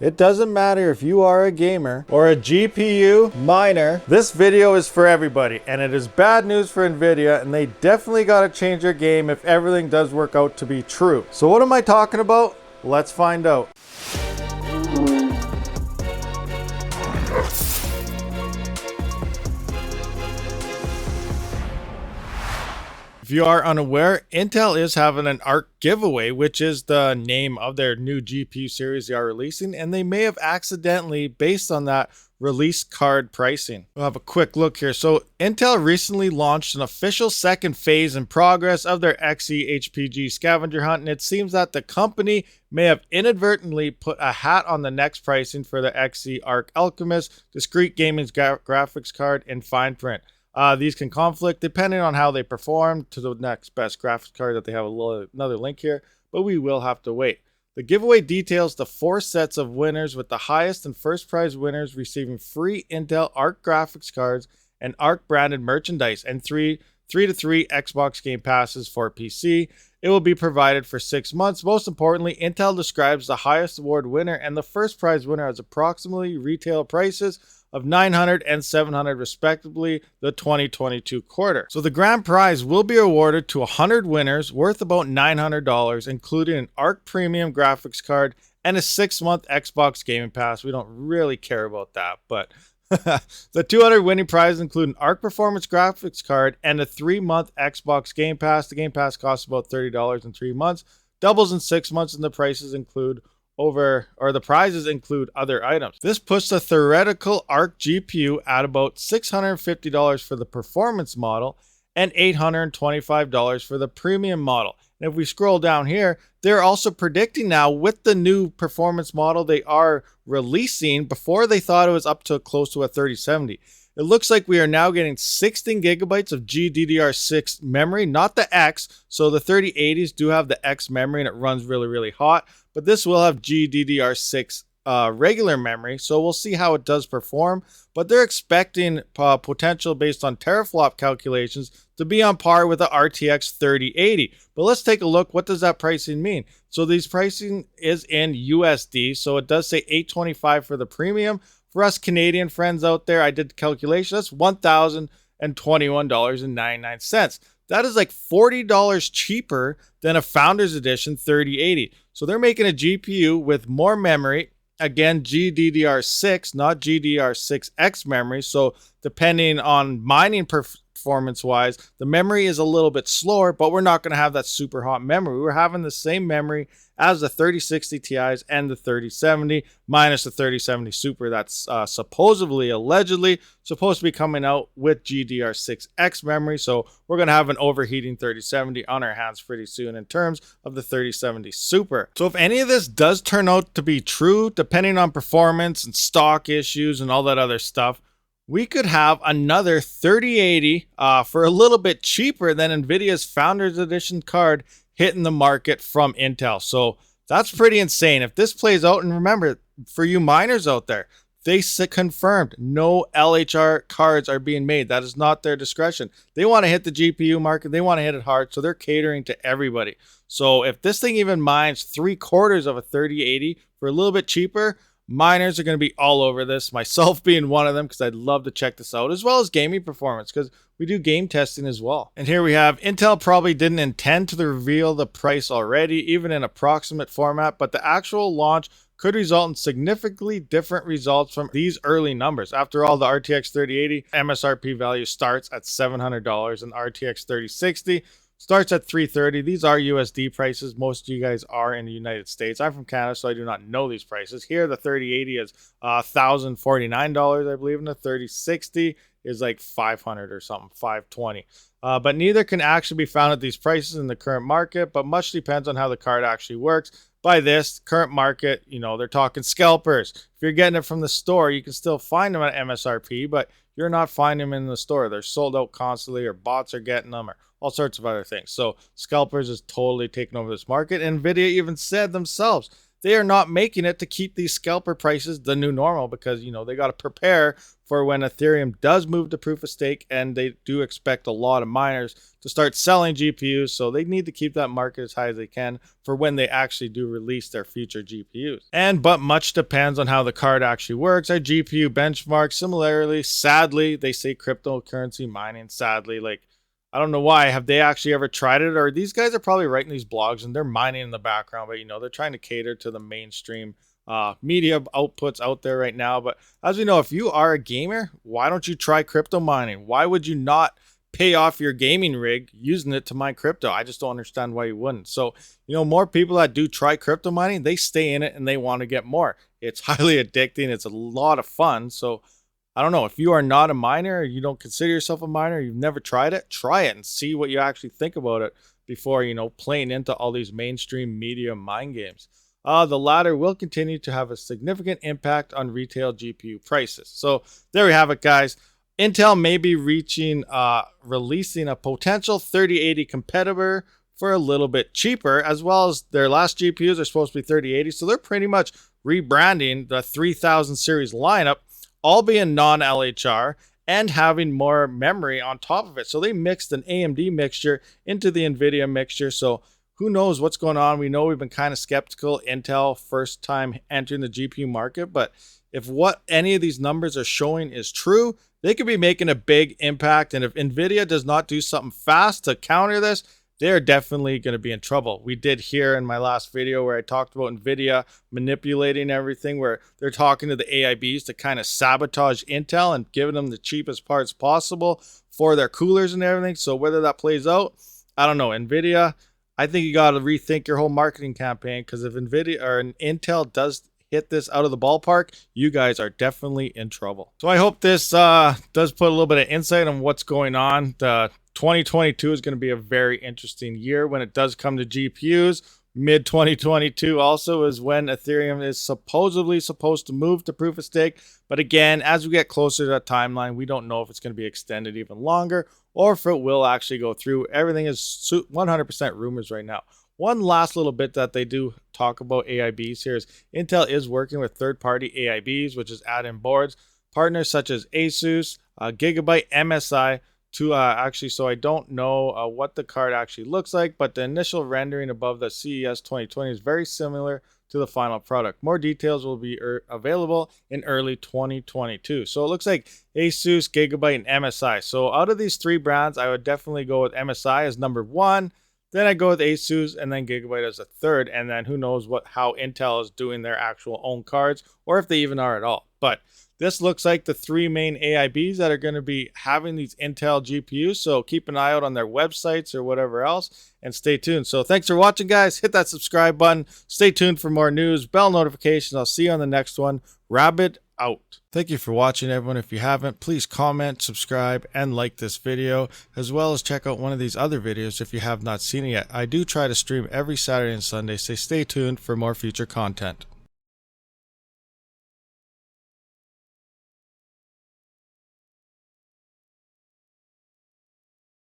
It doesn't matter if you are a gamer or a GPU miner, this video is for everybody, and it is bad news for Nvidia, and they definitely got to change their game if everything does work out to be true. So what am I talking about? Let's find out. If you are unaware, Intel is having an ARC giveaway, which is the name of their new GPU series they are releasing, and they may have accidentally, based on that, released card pricing. We'll have a quick look here. So Intel recently launched an official second phase in progress of their XE scavenger hunt, and it seems that the company may have inadvertently put a hat on the next pricing for the XE Arc Alchemist discrete gaming graphics card in fine print. These can conflict depending on how they perform to the next best graphics card that they have another link here, but we will have to wait. The giveaway details the 4 sets of winners, with the highest and first prize winners receiving free Intel Arc graphics cards and Arc branded merchandise and 3 to 3 Xbox Game Passes for PC. It will be provided for 6 months. Most importantly, Intel describes the highest award winner and the first prize winner as approximately retail prices of $900 and $700 respectively, the 2022 quarter. So the grand prize will be awarded to 100 winners worth about $900, including an ARC Premium graphics card and a 6-month Xbox Gaming Pass. We don't really care about that, but the 200 winning prizes include an ARC Performance graphics card and a 3-month Xbox Game Pass. The Game Pass costs about $30 in 3 months, doubles in 6 months, and the prizes include other items. This puts the theoretical ARC GPU at about $650 for the performance model and $825 for the premium model. And if we scroll down here, they're also predicting now with the new performance model they are releasing, before they thought it was up to close to a 3070. It looks like we are now getting 16 gigabytes of GDDR6 memory, not the X. So the 3080s do have the X memory and it runs really, really hot. But this will have GDDR6 regular memory. So we'll see how it does perform. But they're expecting potential based on teraflop calculations to be on par with the RTX 3080. But let's take a look. What does that pricing mean? So these pricing is in USD. So it does say $825 for the premium. For us Canadian friends out there, I did the calculation. That's $1,021.99. That is like $40 cheaper than a Founders Edition 3080. So they're making a GPU with more memory. Again, GDDR6, not GDDR6X memory. So depending on mining performance wise, the memory is a little bit slower, but we're not going to have that super hot memory. We're having the same memory as the 3060 Ti's and the 3070, minus the 3070 Super that's allegedly supposed to be coming out with GDDR6X memory. So we're going to have an overheating 3070 on our hands pretty soon in terms of the 3070 Super. So if any of this does turn out to be true, depending on performance and stock issues and all that other stuff, we could have another 3080 for a little bit cheaper than Nvidia's Founders Edition card hitting the market from Intel. So that's pretty insane. If this plays out, and remember, for you miners out there, they confirmed no LHR cards are being made. That is not their discretion. They want to hit the GPU market. They want to hit it hard. So they're catering to everybody. So if this thing even mines 3/4 of a 3080 for a little bit cheaper, miners are going to be all over this, myself being one of them, because I'd love to check this out, as well as gaming performance, because we do game testing as well. And here we have Intel probably didn't intend to reveal the price already, even in approximate format, but the actual launch could result in significantly different results from these early numbers. After all, the RTX 3080 MSRP value starts at $700 and RTX 3060 starts at $330. These are USD prices. Most of you guys are in the United States. I'm from Canada, so I do not know these prices. Here, the 3080 is $1,049, I believe, and the 3060 is like $500 or something, $520. But neither can actually be found at these prices in the current market, but much depends on how the card actually works. By this current market, they're talking scalpers. If you're getting it from the store, you can still find them at MSRP, but you're not finding them in the store. They're sold out constantly, or bots are getting them, or all sorts of other things. So scalpers is totally taking over this market. And Nvidia even said themselves they are not making it to keep these scalper prices the new normal, because, you know, they got to prepare for when Ethereum does move to proof of stake, and they do expect a lot of miners to start selling GPUs. So they need to keep that market as high as they can for when they actually do release their future GPUs. But much depends on how the card actually works. Our GPU benchmark, similarly, sadly, they say cryptocurrency mining, sadly, like, I don't know why. Have they actually ever tried it? Or these guys are probably writing these blogs and they're mining in the background, but, you know, they're trying to cater to the mainstream media outputs out there right now. But as we know, if you are a gamer, why don't you try crypto mining? Why would you not pay off your gaming rig using it to mine crypto? I just don't understand why you wouldn't. So, you know, more people that do try crypto mining, they stay in it and they want to get more. It's highly addicting. It's a lot of fun. So I don't know, if you are not a miner, or you don't consider yourself a miner, you've never tried it, try it and see what you actually think about it before, you know, playing into all these mainstream media mind games. The latter will continue to have a significant impact on retail GPU prices. So there we have it, guys. Intel may be releasing a potential 3080 competitor for a little bit cheaper, as well as their last GPUs are supposed to be 3080. So they're pretty much rebranding the 3000 series lineup, all being non-LHR and having more memory on top of it. So they mixed an AMD mixture into the Nvidia mixture. So who knows what's going on? We know we've been kind of skeptical. Intel, first time entering the GPU market, but if what any of these numbers are showing is true, they could be making a big impact. And if Nvidia does not do something fast to counter this, they're definitely going to be in trouble. We did hear in my last video where I talked about Nvidia manipulating everything, where they're talking to the AIBs to kind of sabotage Intel and giving them the cheapest parts possible for their coolers and everything. So whether that plays out, I don't know. Nvidia, I think you got to rethink your whole marketing campaign, because if Nvidia or Intel does hit this out of the ballpark, you guys are definitely in trouble. So I hope this does put a little bit of insight on what's going on. The 2022 is going to be a very interesting year when it does come to GPUs. Mid 2022 also is when Ethereum is supposedly supposed to move to proof of stake. But again, as we get closer to that timeline, we don't know if it's going to be extended even longer or if it will actually go through. Everything is 100% rumors right now. One last little bit that they do talk about AIBs here is Intel is working with third-party AIBs, which is add-in boards, partners such as ASUS, Gigabyte, MSI, to actually, so I don't know what the card actually looks like, but the initial rendering above the CES 2020 is very similar to the final product. More details will be available in early 2022. So it looks like ASUS, Gigabyte, and MSI. So out of these three brands, I would definitely go with MSI as number one. Then I go with ASUS and then Gigabyte as a third. And then who knows how Intel is doing their actual own cards, or if they even are at all. But this looks like the three main AIBs that are going to be having these Intel GPUs. So keep an eye out on their websites or whatever else and stay tuned. So thanks for watching, guys. Hit that subscribe button. Stay tuned for more news, bell notifications. I'll see you on the next one. Rabid out. Thank you for watching, everyone. If you haven't, please comment, subscribe, and like this video, as well as check out one of these other videos if you have not seen it yet. I do try to stream every Saturday and Sunday, so stay tuned for more future content.